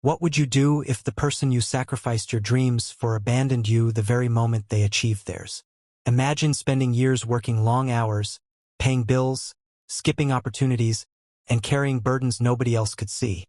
What would you do if the person you sacrificed your dreams for abandoned you the very moment they achieved theirs? Imagine spending years working long hours, paying bills, skipping opportunities, and carrying burdens nobody else could see.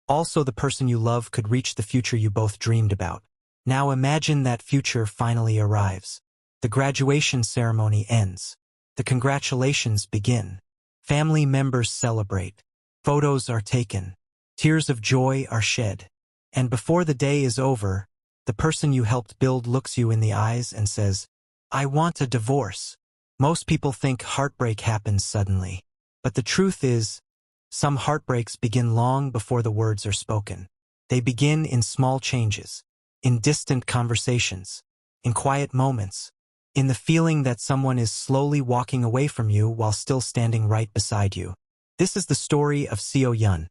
Also, the person you love could reach the future you both dreamed about. Now imagine that future finally arrives. The graduation ceremony ends. The congratulations begin. Family members celebrate. Photos are taken. Tears of joy are shed. And before the day is over, the person you helped build looks you in the eyes and says, "I want a divorce." Most people think heartbreak happens suddenly. But the truth is, some heartbreaks begin long before the words are spoken. They begin in small changes, in distant conversations, in quiet moments, in the feeling that someone is slowly walking away from you while still standing right beside you. This is the story of Seo Yun,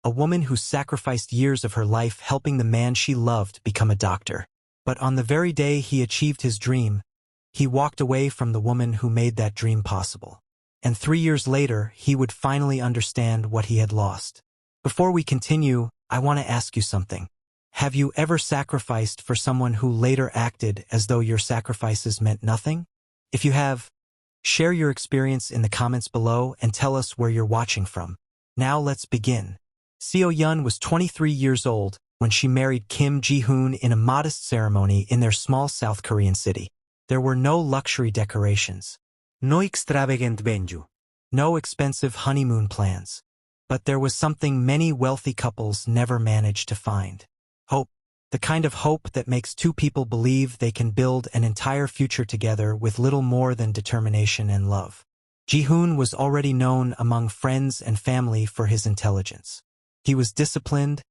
a woman who sacrificed years of her life helping the man she loved become a doctor. But on the very day he achieved his dream, he walked away from the woman who made that dream possible. And 3 years later, he would finally understand what he had lost. Before we continue, I want to ask you something. Have you ever sacrificed for someone who later acted as though your sacrifices meant nothing? If you have, share your experience in the comments below and tell us where you're watching from. Now let's begin. Seo Yun was 23 years old when she married Kim Ji-hoon in a modest ceremony in their small South Korean city. There were no luxury decorations, no extravagant venue, no expensive honeymoon plans. But there was something many wealthy couples never managed to find. Hope. The kind of hope that makes two people believe they can build an entire future together with little more than determination and love. Ji-hoon was already known among friends and family for his intelligence. He was disciplined,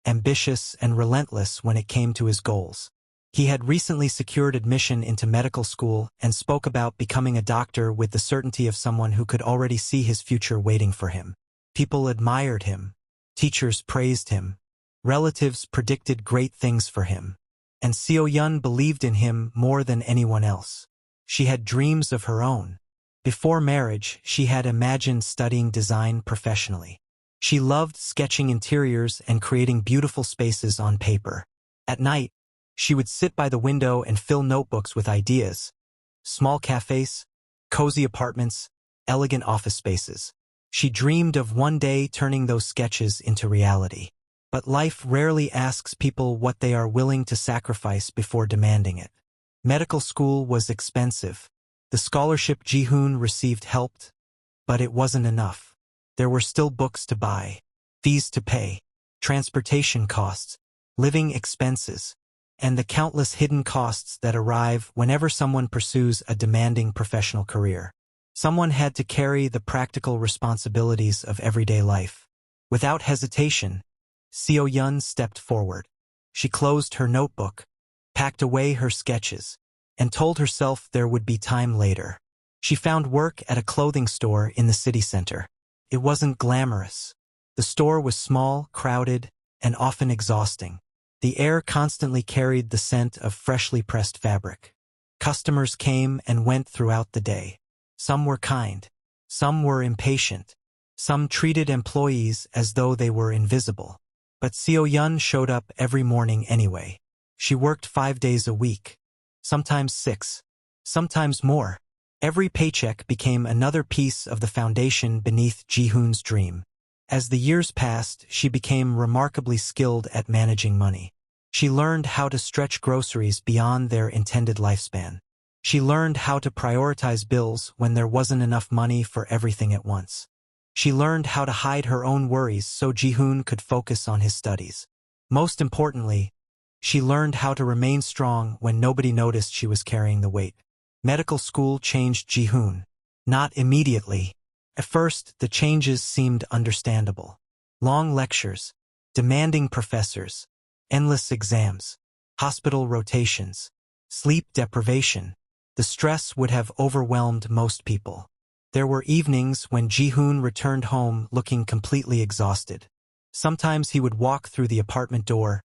ambitious, and relentless when it came to his goals. He had recently secured admission into medical school and spoke about becoming a doctor with the certainty of someone who could already see his future waiting for him. People admired him. Teachers praised him. Relatives predicted great things for him. And Seo Yun believed in him more than anyone else. She had dreams of her own. Before marriage, she had imagined studying design professionally. She loved sketching interiors and creating beautiful spaces on paper. At night, she would sit by the window and fill notebooks with ideas. Small cafes, cozy apartments, elegant office spaces. She dreamed of one day turning those sketches into reality. But life rarely asks people what they are willing to sacrifice before demanding it. Medical school was expensive. The scholarship Ji-hoon received helped, but it wasn't enough. There were still books to buy, fees to pay, transportation costs, living expenses, and the countless hidden costs that arrive whenever someone pursues a demanding professional career. Someone had to carry the practical responsibilities of everyday life. Without hesitation, Seo Yun stepped forward. She closed her notebook, packed away her sketches, and told herself there would be time later. She found work at a clothing store in the city center. It wasn't glamorous. The store was small, crowded, and often exhausting. The air constantly carried the scent of freshly pressed fabric. Customers came and went throughout the day. Some were kind. Some were impatient. Some treated employees as though they were invisible. But Seo Yun showed up every morning anyway. She worked 5 days a week. Sometimes 6. Sometimes more. Every paycheck became another piece of the foundation beneath Ji-hoon's dream. As the years passed, she became remarkably skilled at managing money. She learned how to stretch groceries beyond their intended lifespan. She learned how to prioritize bills when there wasn't enough money for everything at once. She learned how to hide her own worries so Ji-hoon could focus on his studies. Most importantly, she learned how to remain strong when nobody noticed she was carrying the weight. Medical school changed Ji-hoon. Not immediately. At first, the changes seemed understandable. Long lectures, demanding professors, endless exams, hospital rotations, sleep deprivation. The stress would have overwhelmed most people. There were evenings when Ji-hoon returned home looking completely exhausted. Sometimes he would walk through the apartment door,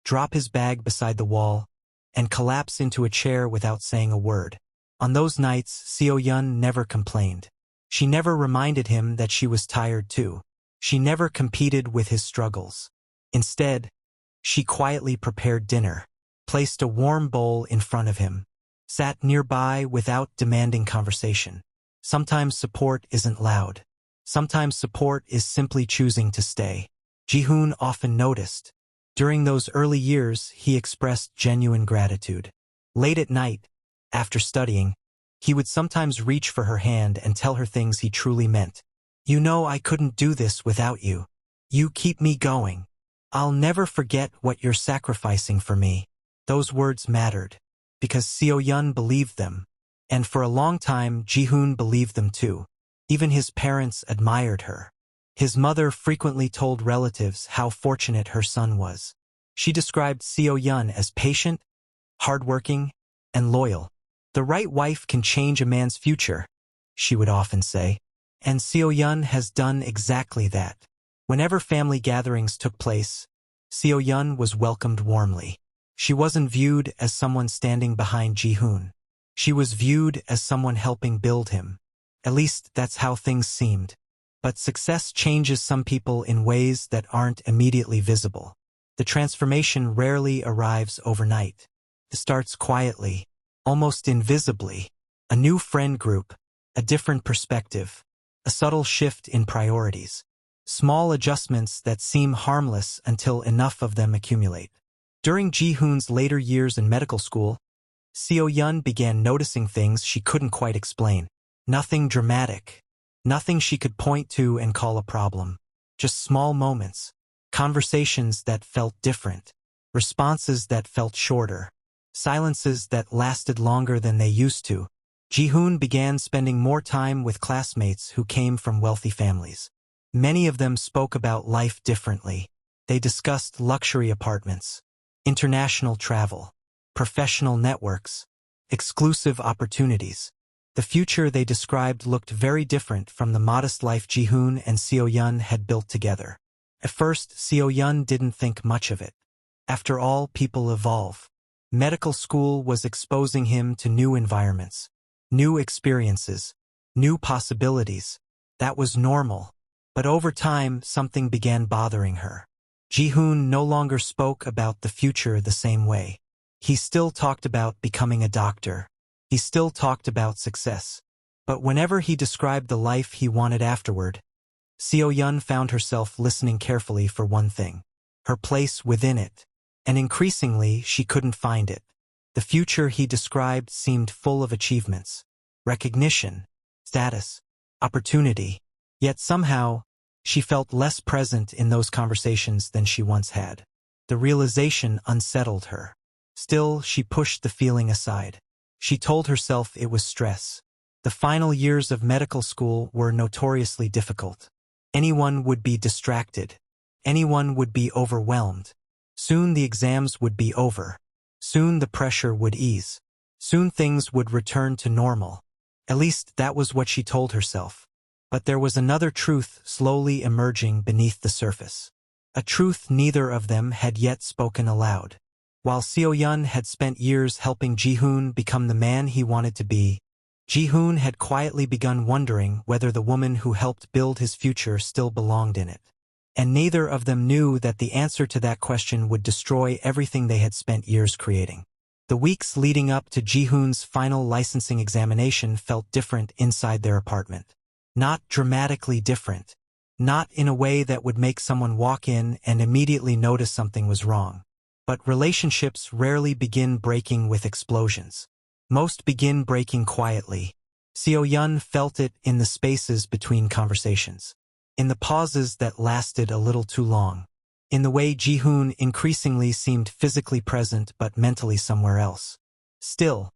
drop his bag beside the wall, and collapse into a chair without saying a word. On those nights, Seo Yun never complained. She never reminded him that she was tired too. She never competed with his struggles. Instead, she quietly prepared dinner, placed a warm bowl in front of him, sat nearby without demanding conversation. Sometimes support isn't loud. Sometimes support is simply choosing to stay. Ji-hoon often noticed. During those early years, he expressed genuine gratitude. Late at night, after studying, he would sometimes reach for her hand and tell her things he truly meant. "You know I couldn't do this without you. You keep me going. I'll never forget what you're sacrificing for me." Those words mattered, because Seo-yun believed them, and for a long time Ji-hoon believed them too. Even his parents admired her. His mother frequently told relatives how fortunate her son was. She described Seo-yun as patient, hardworking, and loyal. "The right wife can change a man's future," she would often say. And Seo-yun has done exactly that. Whenever family gatherings took place, Seo-yun was welcomed warmly. She wasn't viewed as someone standing behind Ji-hoon. She was viewed as someone helping build him. At least that's how things seemed. But success changes some people in ways that aren't immediately visible. The transformation rarely arrives overnight. It starts quietly, almost invisibly. A new friend group, a different perspective, a subtle shift in priorities. Small adjustments that seem harmless until enough of them accumulate. During Ji-hoon's later years in medical school, Seo-yun began noticing things she couldn't quite explain. Nothing dramatic. Nothing she could point to and call a problem. Just small moments. Conversations that felt different. Responses that felt shorter. Silences that lasted longer than they used to. Ji-hoon began spending more time with classmates who came from wealthy families. Many of them spoke about life differently. They discussed luxury apartments, international travel, professional networks, exclusive opportunities. The future they described looked very different from the modest life Ji-hoon and Seo-yun had built together. At first, Seo-yun didn't think much of it. After all, people evolve. Medical school was exposing him to new environments, new experiences, new possibilities. That was normal. But over time, something began bothering her. Ji-hoon no longer spoke about the future the same way. He still talked about becoming a doctor. He still talked about success. But whenever he described the life he wanted afterward, Seo-yun found herself listening carefully for one thing: her place within it. And increasingly, she couldn't find it. The future he described seemed full of achievements, recognition, status, opportunity. Yet somehow, she felt less present in those conversations than she once had. The realization unsettled her. Still, she pushed the feeling aside. She told herself it was stress. The final years of medical school were notoriously difficult. Anyone would be distracted. Anyone would be overwhelmed. Soon the exams would be over. Soon the pressure would ease. Soon things would return to normal. At least that was what she told herself. But there was another truth slowly emerging beneath the surface. A truth neither of them had yet spoken aloud. While Seo-yun had spent years helping Ji-hoon become the man he wanted to be, Ji-hoon had quietly begun wondering whether the woman who helped build his future still belonged in it. And neither of them knew that the answer to that question would destroy everything they had spent years creating. The weeks leading up to Ji-hoon's final licensing examination felt different inside their apartment. Not dramatically different. Not in a way that would make someone walk in and immediately notice something was wrong. But relationships rarely begin breaking with explosions. Most begin breaking quietly. Seo-yun felt it in the spaces between conversations. In the pauses that lasted a little too long. In the way Ji-hoon increasingly seemed physically present but mentally somewhere else. Still,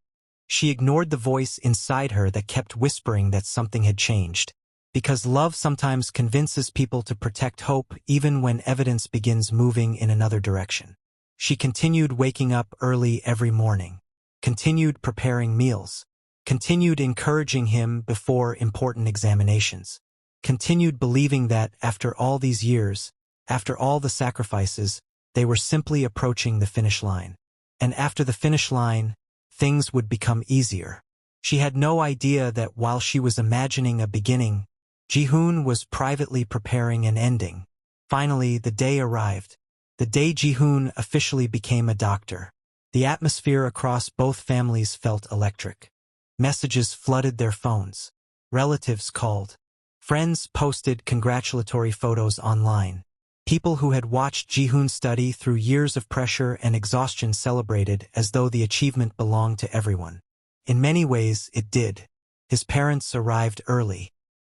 she ignored the voice inside her that kept whispering that something had changed. Because love sometimes convinces people to protect hope even when evidence begins moving in another direction. She continued waking up early every morning. Continued preparing meals. Continued encouraging him before important examinations. Continued believing that, after all these years, after all the sacrifices, they were simply approaching the finish line. And after the finish line, things would become easier. She had no idea that while she was imagining a beginning, Ji-hoon was privately preparing an ending. Finally, the day arrived. the day Ji-hoon officially became a doctor. The atmosphere across both families felt electric. Messages flooded their phones. Relatives called. Friends posted congratulatory photos online. People who had watched Ji-hoon study through years of pressure and exhaustion celebrated as though the achievement belonged to everyone. In many ways, it did. His parents arrived early.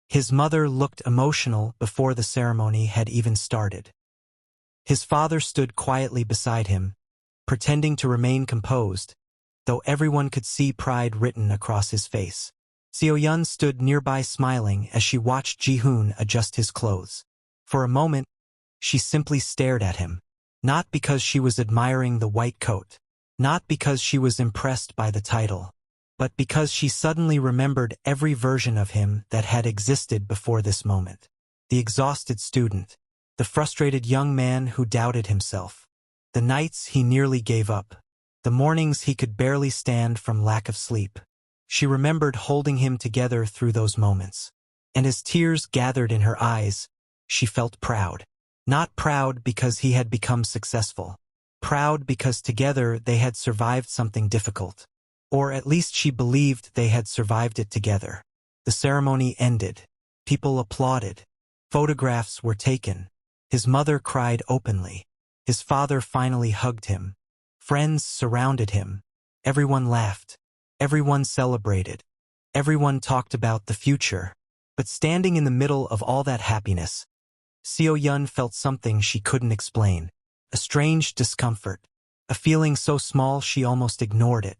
His mother looked emotional before the ceremony had even started. His father stood quietly beside him, pretending to remain composed, though everyone could see pride written across his face. Seo-yeon stood nearby smiling as she watched Ji-hoon adjust his clothes. For a moment, she simply stared at him, not because she was admiring the white coat, not because she was impressed by the title, but because she suddenly remembered every version of him that had existed before this moment. The exhausted student, the frustrated young man who doubted himself, the nights he nearly gave up, the mornings he could barely stand from lack of sleep. She remembered holding him together through those moments, and as tears gathered in her eyes, she felt proud. Not proud because he had become successful, proud because together they had survived something difficult. Or at least she believed they had survived it together. The ceremony ended. People applauded. Photographs were taken. His mother cried openly. His father finally hugged him. Friends surrounded him. Everyone laughed. Everyone celebrated. Everyone talked about the future. But standing in the middle of all that happiness, Seo-yeon felt something she couldn't explain. A strange discomfort. A feeling so small she almost ignored it.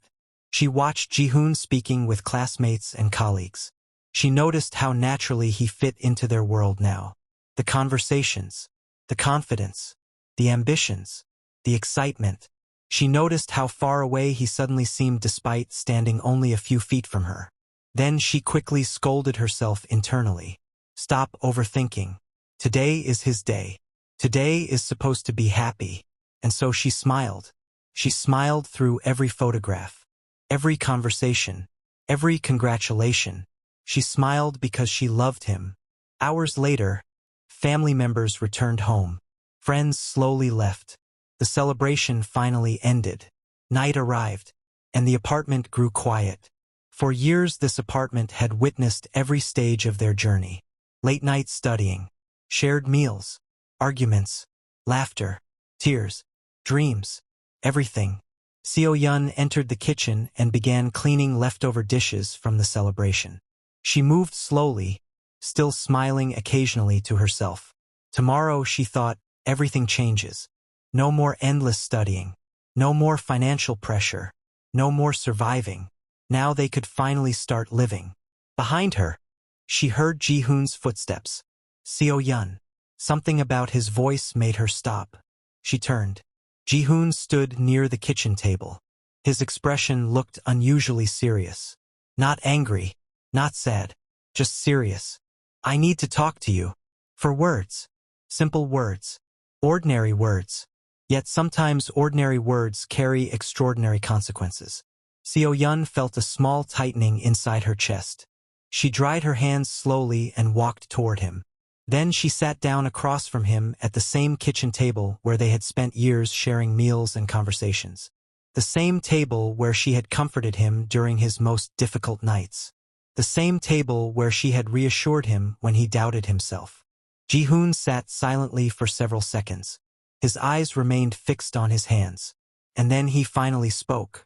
She watched Ji-hoon speaking with classmates and colleagues. She noticed how naturally he fit into their world now. The conversations, the confidence, the ambitions, the excitement. She noticed how far away he suddenly seemed despite standing only a few feet from her. Then she quickly scolded herself internally. Stop overthinking. Today is his day. Today is supposed to be happy. And so she smiled. She smiled through every photograph, every conversation, every congratulation. She smiled because she loved him. Hours later, family members returned home. Friends slowly left. The celebration finally ended. Night arrived, and the apartment grew quiet. For years this apartment had witnessed every stage of their journey. Late night studying, shared meals, arguments, laughter, tears, dreams, everything. Seo-yeon entered the kitchen and began cleaning leftover dishes from the celebration. She moved slowly, still smiling occasionally to herself. Tomorrow, she thought, everything changes. No more endless studying. No more financial pressure. No more surviving. Now they could finally start living. Behind her, she heard Ji-hoon's footsteps. Seo-yeon. Something about his voice made her stop. She turned. Ji-hoon stood near the kitchen table. His expression looked unusually serious. Not angry, not sad, just serious. I need to talk to you. For words. Simple words. Ordinary words. Yet sometimes ordinary words carry extraordinary consequences. Seo-yeon felt a small tightening inside her chest. She dried her hands slowly and walked toward him. Then she sat down across from him at the same kitchen table where they had spent years sharing meals and conversations. The same table where she had comforted him during his most difficult nights. The same table where she had reassured him when he doubted himself. Ji-hoon sat silently for several seconds. His eyes remained fixed on his hands. And then he finally spoke.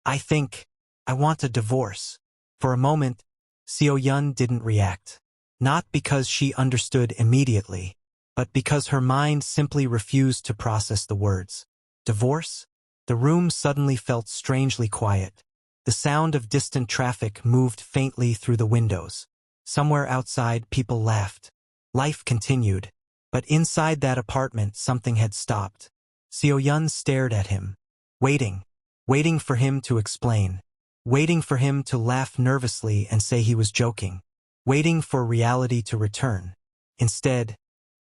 I want a divorce. For a moment, Seo-yeon didn't react. Not because she understood immediately, but because her mind simply refused to process the words. Divorce? The room suddenly felt strangely quiet. The sound of distant traffic moved faintly through the windows. Somewhere outside, people laughed. Life continued. But inside that apartment, something had stopped. Seo-yeon stared at him, waiting for him to explain, waiting for him to laugh nervously and say he was joking, waiting for reality to return. Instead,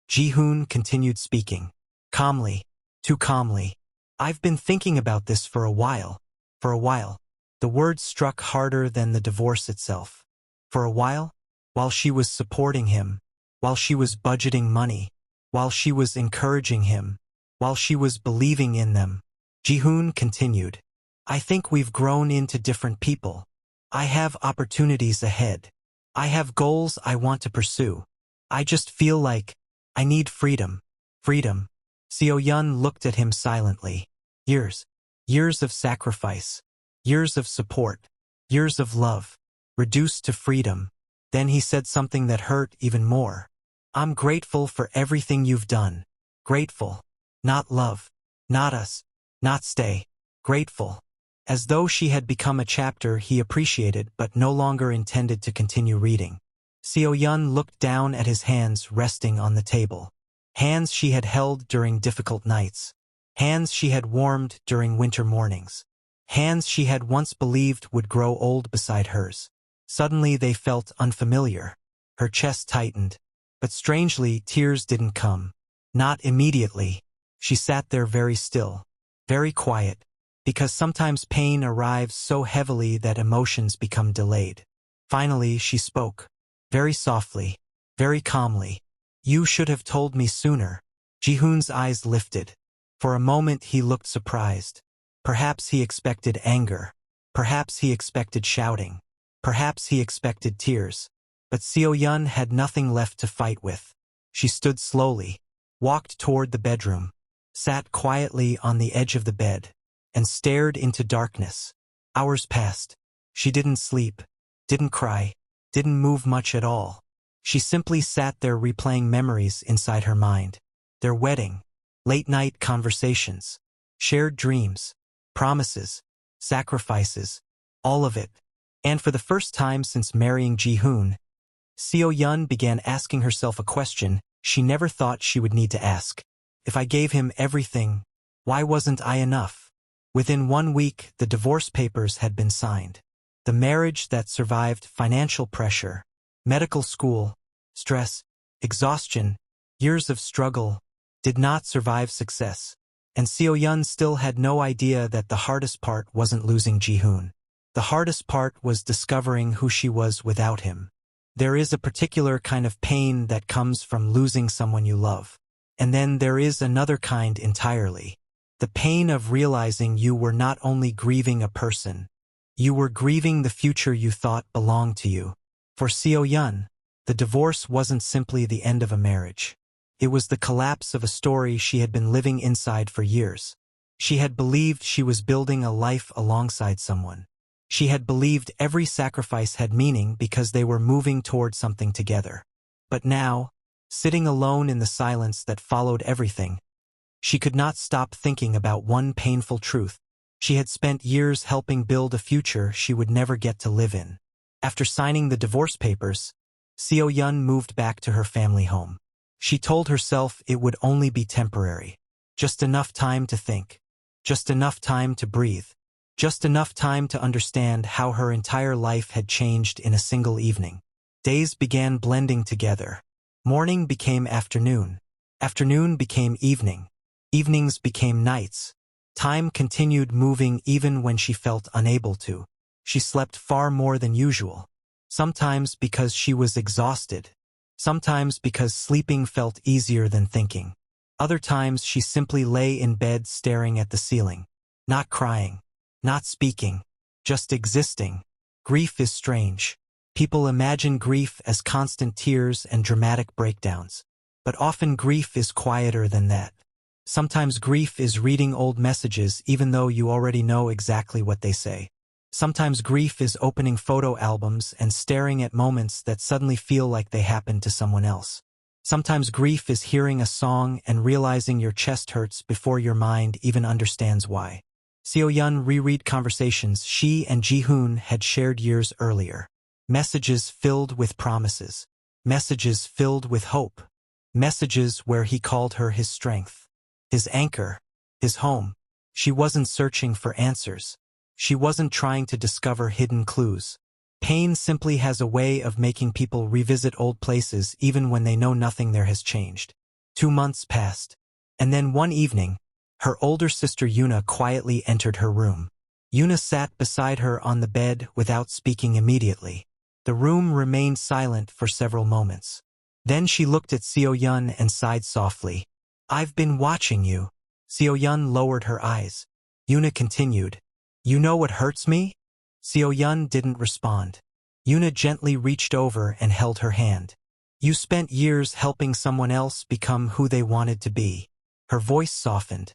Ji-hoon continued speaking, calmly, too calmly. I've been thinking about this for a while. For a while. The words struck harder than the divorce itself. For a while? While she was supporting him, while she was budgeting money, while she was encouraging him, while she was believing in them. Ji-hoon continued, I think we've grown into different people. I have opportunities ahead. I have goals I want to pursue. I just feel like I need freedom. Freedom. Seo-yun looked at him silently. Years. Years of sacrifice. Years of support. Years of love. Reduced to freedom. Then he said something that hurt even more. I'm grateful for everything you've done. Grateful. Not love. Not us. Not stay. Grateful. As though she had become a chapter he appreciated but no longer intended to continue reading. Seo-yun looked down at his hands resting on the table. Hands she had held during difficult nights. Hands she had warmed during winter mornings. Hands she had once believed would grow old beside hers. Suddenly they felt unfamiliar. Her chest tightened. But strangely, tears didn't come. Not immediately. She sat there very still. Very quiet. Because sometimes pain arrives so heavily that emotions become delayed. Finally, she spoke. Very softly. Very calmly. You should have told me sooner. Ji-hoon's eyes lifted. For a moment he looked surprised. Perhaps he expected anger. Perhaps he expected shouting. Perhaps he expected tears. But Seo-yun had nothing left to fight with. She stood slowly, walked toward the bedroom, sat quietly on the edge of the bed, and stared into darkness. Hours passed. She didn't sleep, didn't cry, didn't move much at all. She simply sat there replaying memories inside her mind. Their wedding, late-night conversations, shared dreams, promises, sacrifices, all of it. And for the first time since marrying Ji-hoon, Seo-yun began asking herself a question she never thought she would need to ask. If I gave him everything, why wasn't I enough? Within 1 week, the divorce papers had been signed. The marriage that survived financial pressure, medical school, stress, exhaustion, years of struggle, did not survive success. And Seo-yun still had no idea that the hardest part wasn't losing Ji-hoon. The hardest part was discovering who she was without him. There is a particular kind of pain that comes from losing someone you love. And then there is another kind entirely. The pain of realizing you were not only grieving a person, you were grieving the future you thought belonged to you. For Seo-yun, the divorce wasn't simply the end of a marriage. It was the collapse of a story she had been living inside for years. She had believed she was building a life alongside someone. She had believed every sacrifice had meaning because they were moving toward something together. But now, sitting alone in the silence that followed everything, she could not stop thinking about one painful truth. She had spent years helping build a future she would never get to live in. After signing the divorce papers, Seo-yun moved back to her family home. She told herself it would only be temporary. Just enough time to think. Just enough time to breathe. Just enough time to understand how her entire life had changed in a single evening. Days began blending together. Morning became afternoon. Afternoon became evening. Evenings became nights. Time continued moving even when she felt unable to. She slept far more than usual. Sometimes because she was exhausted. Sometimes because sleeping felt easier than thinking. Other times she simply lay in bed staring at the ceiling. Not crying. Not speaking. Just existing. Grief is strange. People imagine grief as constant tears and dramatic breakdowns. But often grief is quieter than that. Sometimes grief is reading old messages even though you already know exactly what they say. Sometimes grief is opening photo albums and staring at moments that suddenly feel like they happened to someone else. Sometimes grief is hearing a song and realizing your chest hurts before your mind even understands why. Seo-yun reread conversations she and Ji-hoon had shared years earlier. Messages filled with promises. Messages filled with hope. Messages where he called her his strength. His anchor. His home. She wasn't searching for answers. She wasn't trying to discover hidden clues. Pain simply has a way of making people revisit old places even when they know nothing there has changed. 2 months passed. And then one evening, her older sister Yuna quietly entered her room. Yuna sat beside her on the bed without speaking immediately. The room remained silent for several moments. Then she looked at Seo-yun and sighed softly. I've been watching you. Seo-yun lowered her eyes. Yuna continued, "You know what hurts me?" Seo-yun didn't respond. Yuna gently reached over and held her hand. "You spent years helping someone else become who they wanted to be." Her voice softened.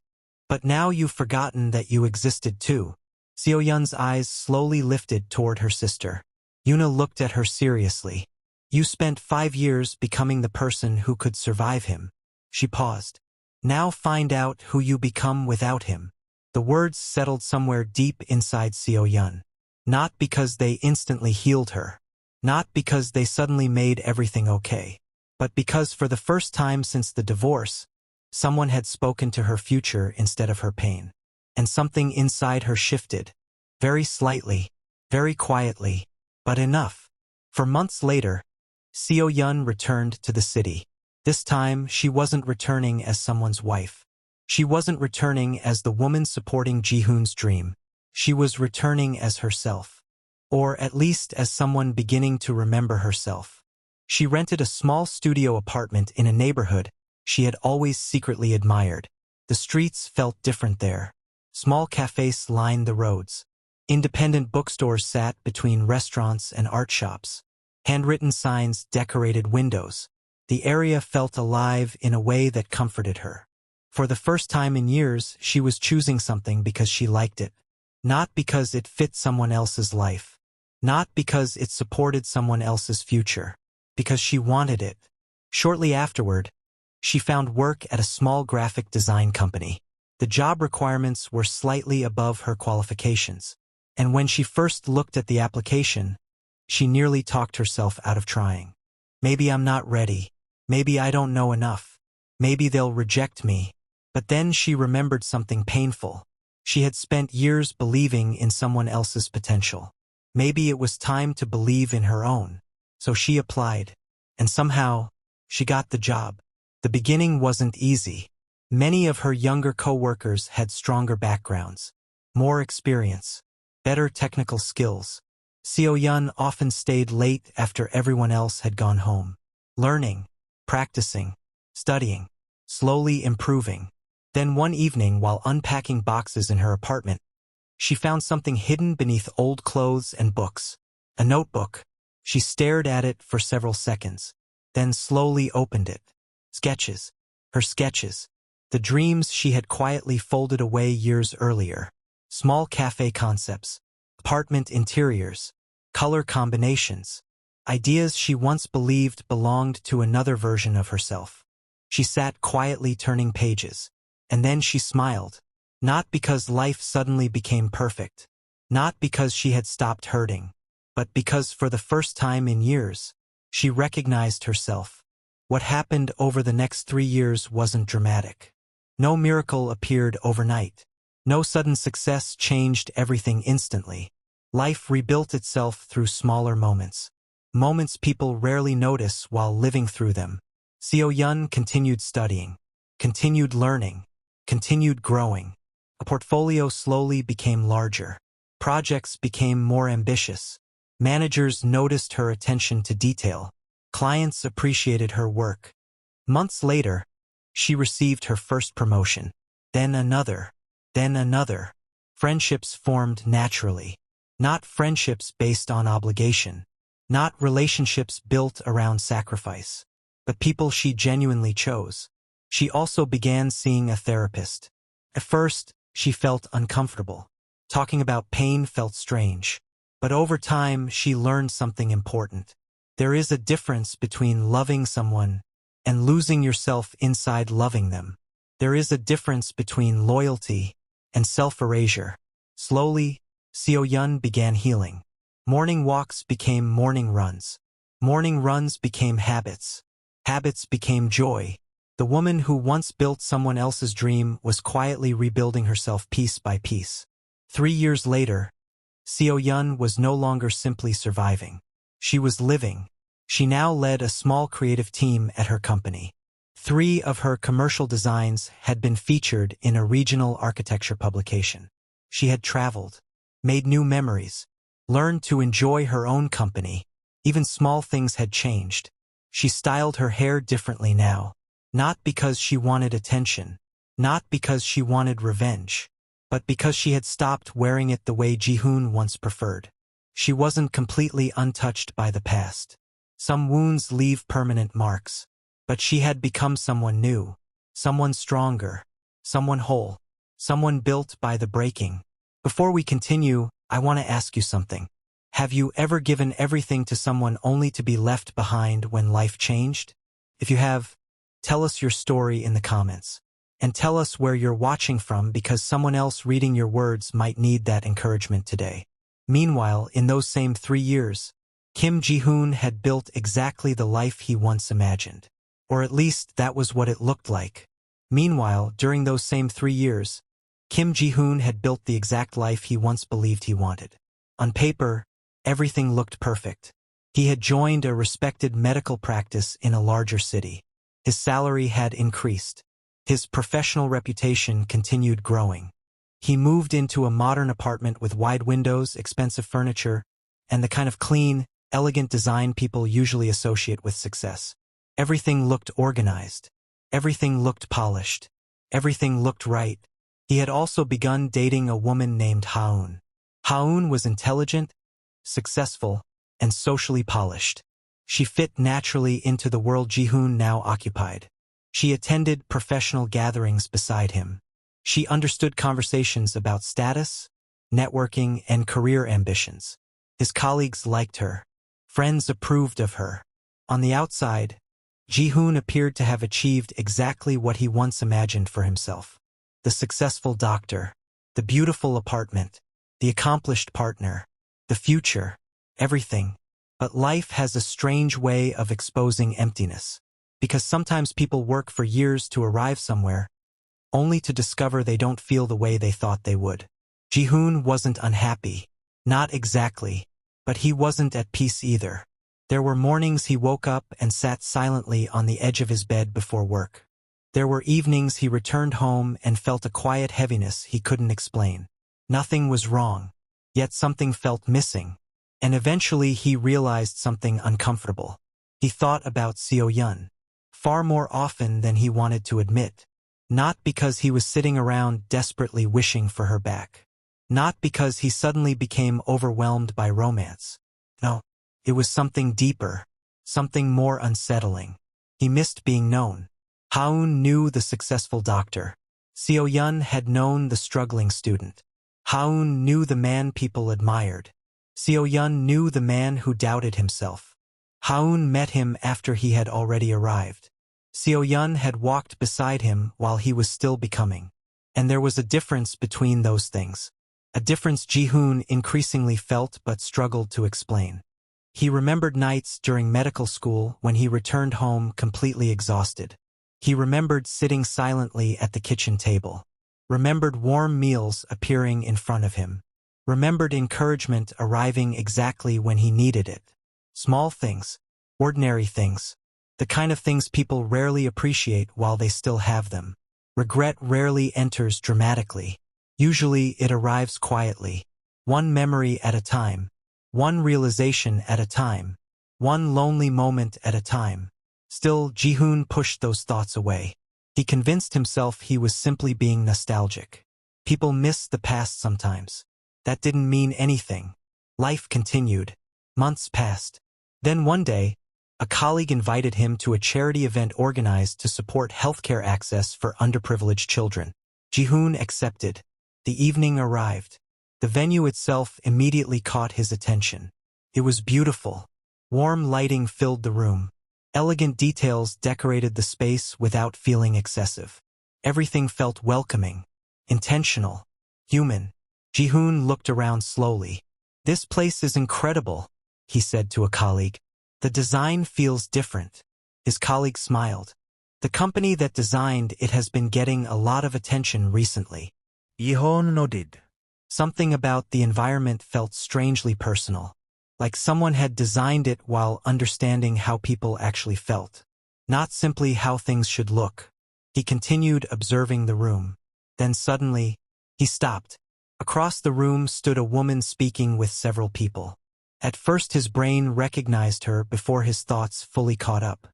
"But now you've forgotten that you existed too." Seo-yun's eyes slowly lifted toward her sister. Yuna looked at her seriously. "You spent 5 years becoming the person who could survive him." She paused. "Now find out who you become without him." The words settled somewhere deep inside Seo-yun. Not because they instantly healed her. Not because they suddenly made everything okay. But because for the first time since the divorce, someone had spoken to her future instead of her pain. And something inside her shifted. Very slightly, very quietly, but enough. For months later, Seo-yun returned to the city. This time, she wasn't returning as someone's wife. She wasn't returning as the woman supporting Ji-hoon's dream. She was returning as herself. Or at least as someone beginning to remember herself. She rented a small studio apartment in a neighborhood she had always secretly admired. The streets felt different there. Small cafes lined the roads. Independent bookstores sat between restaurants and art shops. Handwritten signs decorated windows. The area felt alive in a way that comforted her. For the first time in years, she was choosing something because she liked it. Not because it fit someone else's life. Not because it supported someone else's future. Because she wanted it. Shortly afterward, she found work at a small graphic design company. The job requirements were slightly above her qualifications. And when she first looked at the application, she nearly talked herself out of trying. Maybe I'm not ready. Maybe I don't know enough. Maybe they'll reject me. But then she remembered something painful. She had spent years believing in someone else's potential. Maybe it was time to believe in her own. So she applied. And somehow, she got the job. The beginning wasn't easy. Many of her younger co-workers had stronger backgrounds, more experience, better technical skills. Seo-yun often stayed late after everyone else had gone home, learning, practicing, studying, slowly improving. Then one evening, while unpacking boxes in her apartment, she found something hidden beneath old clothes and books. A notebook. She stared at it for several seconds, then slowly opened it. Sketches. Her sketches. The dreams she had quietly folded away years earlier. Small cafe concepts. Apartment interiors. Color combinations. Ideas she once believed belonged to another version of herself. She sat quietly turning pages. And then she smiled. Not because life suddenly became perfect. Not because she had stopped hurting. But because for the first time in years, she recognized herself. What happened over the next 3 years wasn't dramatic. No miracle appeared overnight. No sudden success changed everything instantly. Life rebuilt itself through smaller moments. Moments people rarely notice while living through them. Seo-yun continued studying, continued learning, continued growing. A portfolio slowly became larger. Projects became more ambitious. Managers noticed her attention to detail. Clients appreciated her work. Months later, she received her first promotion. Then another. Then another. Friendships formed naturally. Not friendships based on obligation. Not relationships built around sacrifice. But people she genuinely chose. She also began seeing a therapist. At first, she felt uncomfortable. Talking about pain felt strange. But over time, she learned something important. There is a difference between loving someone and losing yourself inside loving them. There is a difference between loyalty and self-erasure. Slowly, Seo-yun began healing. Morning walks became morning runs. Morning runs became habits. Habits became joy. The woman who once built someone else's dream was quietly rebuilding herself piece by piece. 3 years later, Seo-yun was no longer simply surviving. She was living. She now led a small creative team at her company. 3 of her commercial designs had been featured in a regional architecture publication. She had traveled, made new memories, learned to enjoy her own company. Even small things had changed. She styled her hair differently now, not because she wanted attention, Not because she wanted revenge, but because she had stopped wearing it the way Ji-hoon once preferred. She wasn't completely untouched by the past. Some wounds leave permanent marks, but she had become someone new, someone stronger, someone whole, someone built by the breaking. Before we continue, I want to ask you something. Have you ever given everything to someone only to be left behind when life changed? If you have, tell us your story in the comments. And tell us where you're watching from, because someone else reading your words might need that encouragement today. Meanwhile, in those same 3 years, Kim Ji-hoon had built exactly the life he once imagined. Or at least that was what it looked like. Meanwhile, during those same 3 years, Kim Ji-hoon had built the exact life he once believed he wanted. On paper, everything looked perfect. He had joined a respected medical practice in a larger city. His salary had increased. His professional reputation continued growing. He moved into a modern apartment with wide windows, expensive furniture, and the kind of clean, elegant design people usually associate with success. Everything looked organized. Everything looked polished. Everything looked right. He had also begun dating a woman named Ha-eun. Ha-eun was intelligent, successful, and socially polished. She fit naturally into the world Ji-hoon now occupied. She attended professional gatherings beside him. She understood conversations about status, networking, and career ambitions. His colleagues liked her. Friends approved of her. On the outside, Ji-hoon appeared to have achieved exactly what he once imagined for himself. The successful doctor, the beautiful apartment, the accomplished partner, the future, everything. But life has a strange way of exposing emptiness. Because sometimes people work for years to arrive somewhere, only to discover they don't feel the way they thought they would. Ji-hoon wasn't unhappy. Not exactly. But he wasn't at peace either. There were mornings he woke up and sat silently on the edge of his bed before work. There were evenings he returned home and felt a quiet heaviness he couldn't explain. Nothing was wrong, yet something felt missing. And eventually he realized something uncomfortable. He thought about Seo-yeon. Far more often than he wanted to admit. Not because he was sitting around desperately wishing for her back. Not because he suddenly became overwhelmed by romance. No, it was something deeper, something more unsettling. He missed being known. Ha-eun knew the successful doctor. Seo-yeon had known the struggling student. Ha-eun knew the man people admired. Seo-yeon knew the man who doubted himself. Ha-eun met him after he had already arrived. Seo-yeon had walked beside him while he was still becoming. And there was a difference between those things. A difference Ji-hoon increasingly felt but struggled to explain. He remembered nights during medical school when he returned home completely exhausted. He remembered sitting silently at the kitchen table. Remembered warm meals appearing in front of him. Remembered encouragement arriving exactly when he needed it. Small things, ordinary things. The kind of things people rarely appreciate while they still have them. Regret rarely enters dramatically. Usually it arrives quietly. One memory at a time. One realization at a time. One lonely moment at a time. Still, Ji-hoon pushed those thoughts away. He convinced himself he was simply being nostalgic. People miss the past sometimes. That didn't mean anything. Life continued. Months passed. Then one day, a colleague invited him to a charity event organized to support healthcare access for underprivileged children. Ji-hoon accepted. The evening arrived. The venue itself immediately caught his attention. It was beautiful. Warm lighting filled the room. Elegant details decorated the space without feeling excessive. Everything felt welcoming, intentional, human. Ji-hoon looked around slowly. "This place is incredible," he said to a colleague. "The design feels different." His colleague smiled. "The company that designed it has been getting a lot of attention recently." Ji-hoon nodded. Something about the environment felt strangely personal. Like someone had designed it while understanding how people actually felt. Not simply how things should look. He continued observing the room. Then suddenly, he stopped. Across the room stood a woman speaking with several people. At first his brain recognized her before his thoughts fully caught up.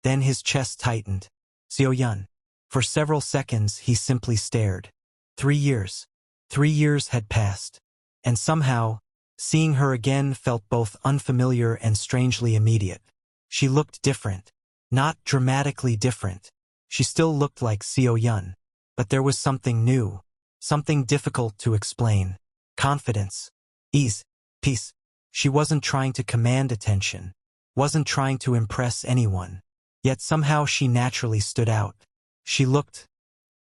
Then his chest tightened. "Seo-yeon." For several seconds he simply stared. 3 years. 3 years had passed. And somehow, seeing her again felt both unfamiliar and strangely immediate. She looked different. Not dramatically different. She still looked like Seo Yun. But there was something new. Something difficult to explain. Confidence. Ease. Peace. She wasn't trying to command attention. Wasn't trying to impress anyone. Yet somehow she naturally stood out. She looked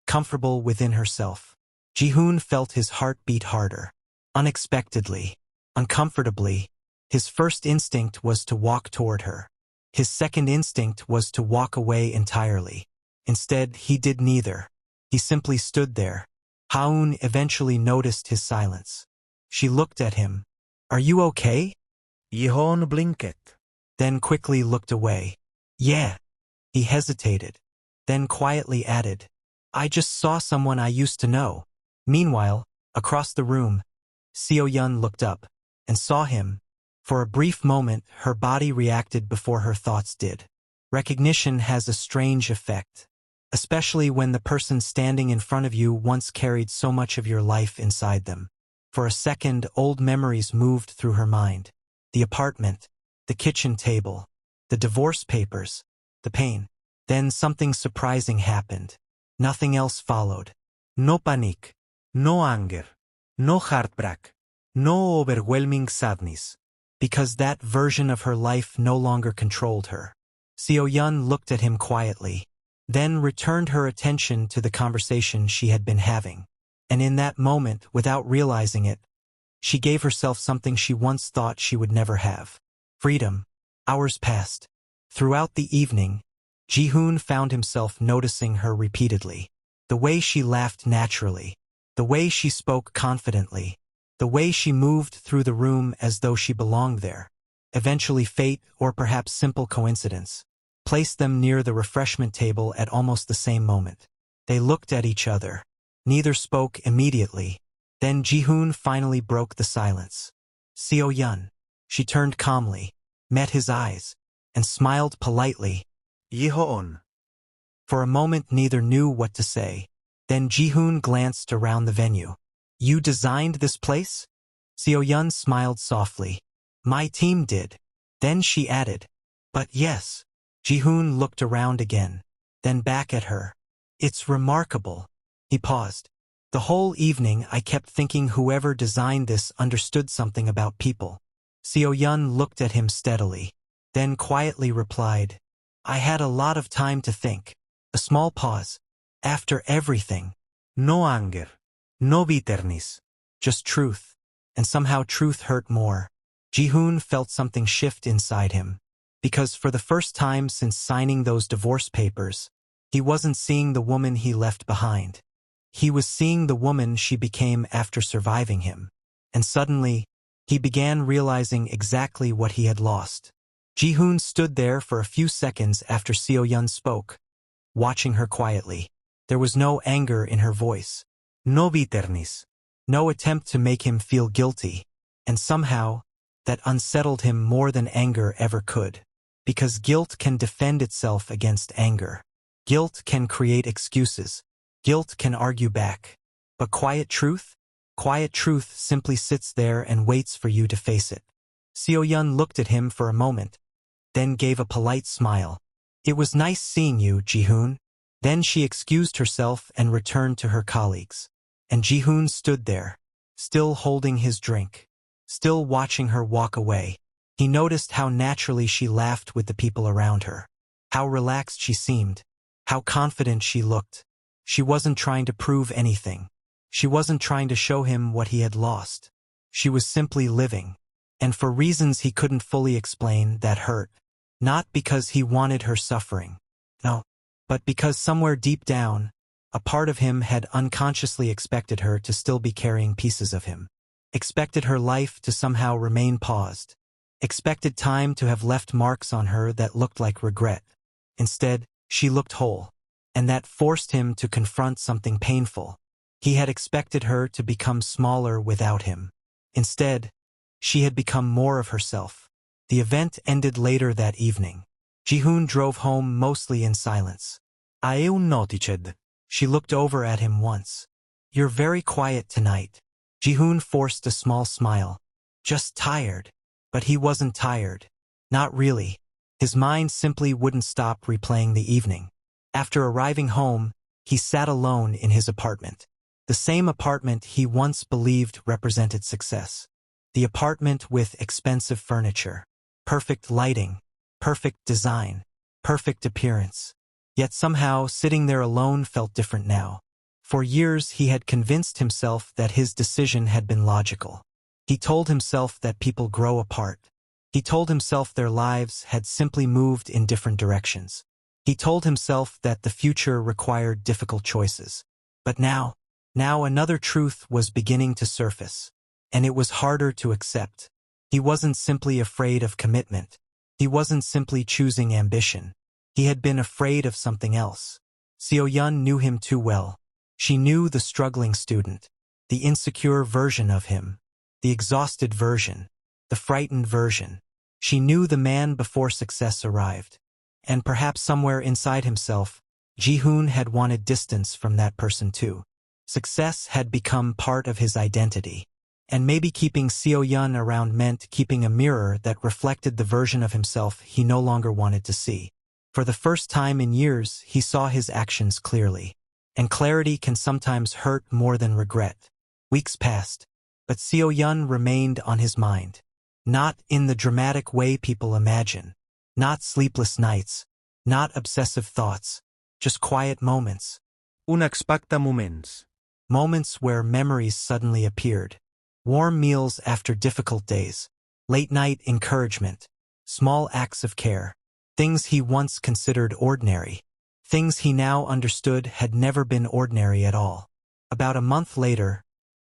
comfortable within herself. Ji-hoon felt his heart beat harder. Unexpectedly. Uncomfortably. His first instinct was to walk toward her. His second instinct was to walk away entirely. Instead, he did neither. He simply stood there. Ha-eun eventually noticed his silence. She looked at him. Are you okay? Ji-hoon blinked. Then quickly looked away. Yeah. He hesitated. Then quietly added, I just saw someone I used to know. Meanwhile, across the room, Seo Yun looked up and saw him. For a brief moment, her body reacted before her thoughts did. Recognition has a strange effect, especially when the person standing in front of you once carried so much of your life inside them. For a second, old memories moved through her mind. The apartment, the kitchen table, the divorce papers, the pain. Then something surprising happened. Nothing else followed. No panic. No anger. No heartbreak. No overwhelming sadness. Because that version of her life no longer controlled her. Seo Yun looked at him quietly, then returned her attention to the conversation she had been having. And in that moment, without realizing it, she gave herself something she once thought she would never have. Freedom. Hours passed. Throughout the evening, Ji-hoon found himself noticing her repeatedly. The way she laughed naturally. The way she spoke confidently. The way she moved through the room as though she belonged there. Eventually fate, or perhaps simple coincidence, placed them near the refreshment table at almost the same moment. They looked at each other. Neither spoke immediately. Then Ji-hoon finally broke the silence. Seo Yun. She turned calmly, met his eyes, and smiled politely. Ji-hoon. For a moment neither knew what to say. Then Ji-hoon glanced around the venue. You designed this place? Seo Yun smiled softly. My team did. Then she added, but yes. Ji-hoon looked around again, then back at her. It's remarkable. He paused. The whole evening I kept thinking whoever designed this understood something about people. Seo Yun looked at him steadily, then quietly replied, I had a lot of time to think. A small pause. After everything. No anger. No bitterness. Just truth. And somehow truth hurt more. Ji-hoon felt something shift inside him. Because for the first time since signing those divorce papers, he wasn't seeing the woman he left behind. He was seeing the woman she became after surviving him. And suddenly, he began realizing exactly what he had lost. Ji-hoon stood there for a few seconds after Seo Yun spoke, watching her quietly. There was no anger in her voice. No bitterness. No attempt to make him feel guilty. And somehow, that unsettled him more than anger ever could. Because guilt can defend itself against anger. Guilt can create excuses. Guilt can argue back. But quiet truth? Quiet truth simply sits there and waits for you to face it. Seo Yun looked at him for a moment, then gave a polite smile. It was nice seeing you, Ji-hoon. Then she excused herself and returned to her colleagues. And Ji-hoon stood there, still holding his drink, still watching her walk away. He noticed how naturally she laughed with the people around her, how relaxed she seemed, how confident she looked. She wasn't trying to prove anything. She wasn't trying to show him what he had lost. She was simply living. And for reasons he couldn't fully explain, that hurt. Not because he wanted her suffering. No. But because somewhere deep down, a part of him had unconsciously expected her to still be carrying pieces of him. Expected her life to somehow remain paused. Expected time to have left marks on her that looked like regret. Instead, she looked whole. And that forced him to confront something painful. He had expected her to become smaller without him. Instead, she had become more of herself. The event ended later that evening. Ji-hoon drove home mostly in silence. Aeun noticed She looked over at him once. "You're very quiet tonight." Ji-hoon forced a small smile. "Just tired." But he wasn't tired. Not really. His mind simply wouldn't stop replaying the evening. After arriving home, he sat alone in his apartment. The same apartment he once believed represented success. The apartment with expensive furniture, perfect lighting, perfect design, perfect appearance. Yet somehow, sitting there alone felt different now. For years he had convinced himself that his decision had been logical. He told himself that people grow apart. He told himself their lives had simply moved in different directions. He told himself that the future required difficult choices. But now another truth was beginning to surface. And it was harder to accept. He wasn't simply afraid of commitment. He wasn't simply choosing ambition. He had been afraid of something else. Seo-yun knew him too well. She knew the struggling student, the insecure version of him, the exhausted version, the frightened version. She knew the man before success arrived. And perhaps somewhere inside himself, Ji-hoon had wanted distance from that person too. Success had become part of his identity. And maybe keeping Seo-yun around meant keeping a mirror that reflected the version of himself he no longer wanted to see. For the first time in years, he saw his actions clearly. And clarity can sometimes hurt more than regret. Weeks passed, but Seo-yun remained on his mind. Not in the dramatic way people imagine. Not sleepless nights. Not obsessive thoughts. Just quiet moments. Unexpected moments. Moments where memories suddenly appeared. Warm meals after difficult days. Late-night encouragement. Small acts of care. Things he once considered ordinary. Things he now understood had never been ordinary at all. About a month later,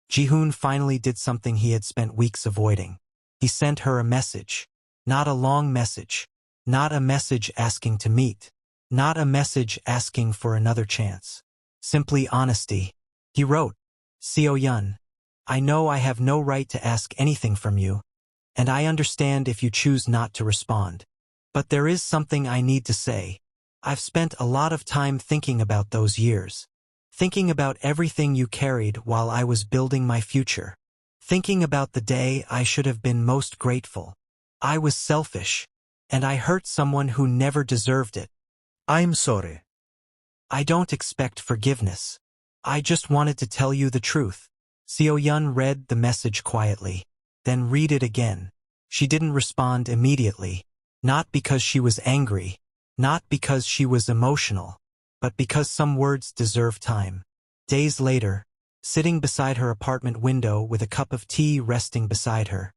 Ji-hoon finally did something he had spent weeks avoiding. He sent her a message. Not a long message. Not a message asking to meet. Not a message asking for another chance. Simply honesty. He wrote, "Seo-yun, I know I have no right to ask anything from you, and I understand if you choose not to respond. But there is something I need to say. I've spent a lot of time thinking about those years. Thinking about everything you carried while I was building my future. Thinking about the day I should have been most grateful. I was selfish, and I hurt someone who never deserved it. I'm sorry. I don't expect forgiveness. I just wanted to tell you the truth." Seo-yun read the message quietly, then read it again. She didn't respond immediately. Not because she was angry. Not because she was emotional. But because some words deserve time. Days later, sitting beside her apartment window with a cup of tea resting beside her,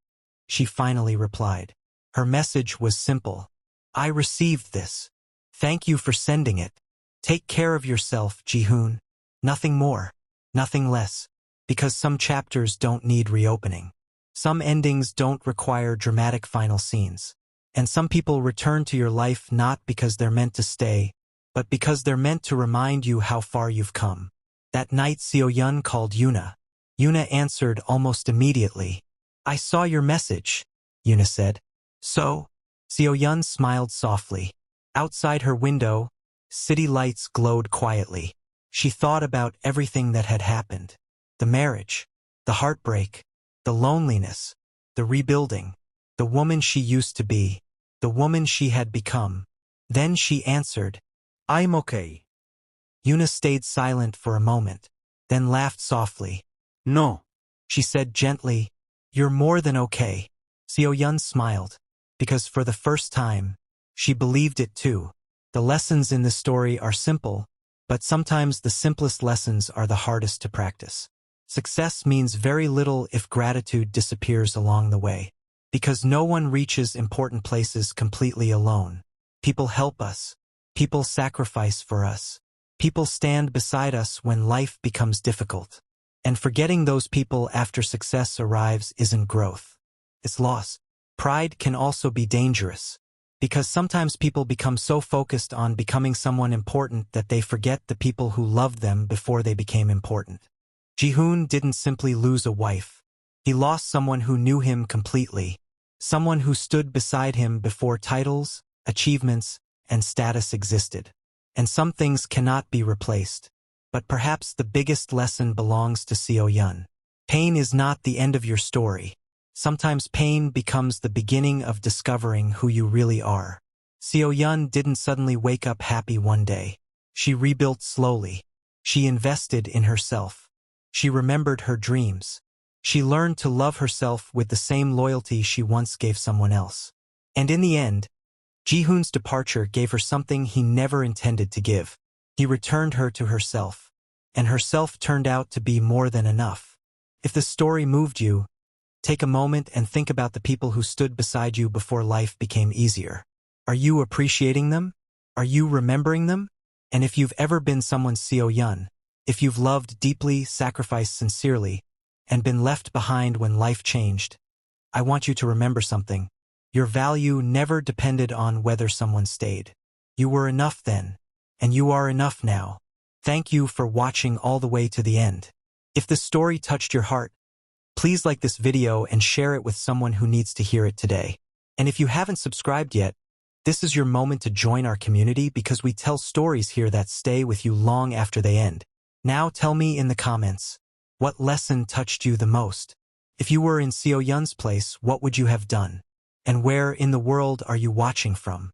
she finally replied. Her message was simple. "I received this. Thank you for sending it. Take care of yourself, Ji-hoon. Nothing more. Nothing less. Because some chapters don't need reopening. Some endings don't require dramatic final scenes. And some people return to your life not because they're meant to stay, but because they're meant to remind you how far you've come." That night Seo-yun called Yuna. Yuna answered almost immediately. "I saw your message," Yuna said. "So?" Seo-yun smiled softly. Outside her window, city lights glowed quietly. She thought about everything that had happened. The marriage, the heartbreak, the loneliness, the rebuilding, the woman she used to be, the woman she had become. Then she answered, I'm okay. Yuna stayed silent for a moment, then laughed softly. No. She said gently, "You're more than okay." Seo-yun smiled, because for the first time, she believed it too. The lessons in this story are simple, but sometimes the simplest lessons are the hardest to practice. Success means very little if gratitude disappears along the way. Because no one reaches important places completely alone. People help us. People sacrifice for us. People stand beside us when life becomes difficult. And forgetting those people after success arrives isn't growth. It's loss. Pride can also be dangerous. Because sometimes people become so focused on becoming someone important that they forget the people who loved them before they became important. Ji-hoon didn't simply lose a wife. He lost someone who knew him completely. Someone who stood beside him before titles, achievements, and status existed. And some things cannot be replaced. But perhaps the biggest lesson belongs to Seo Yun. Pain is not the end of your story. Sometimes pain becomes the beginning of discovering who you really are. Seo Yun didn't suddenly wake up happy one day. She rebuilt slowly. She invested in herself. She remembered her dreams. She learned to love herself with the same loyalty she once gave someone else. And in the end, Ji-hoon's departure gave her something he never intended to give. He returned her to herself. And herself turned out to be more than enough. If the story moved you, take a moment and think about the people who stood beside you before life became easier. Are you appreciating them? Are you remembering them? And if you've ever been someone's Seo Yun, if you've loved deeply, sacrificed sincerely, and been left behind when life changed, I want you to remember something. Your value never depended on whether someone stayed. You were enough then, and you are enough now. Thank you for watching all the way to the end. If this story touched your heart, please like this video and share it with someone who needs to hear it today. And if you haven't subscribed yet, this is your moment to join our community because we tell stories here that stay with you long after they end. Now tell me in the comments, what lesson touched you the most? If you were in Seo Yun's place, what would you have done? And where in the world are you watching from?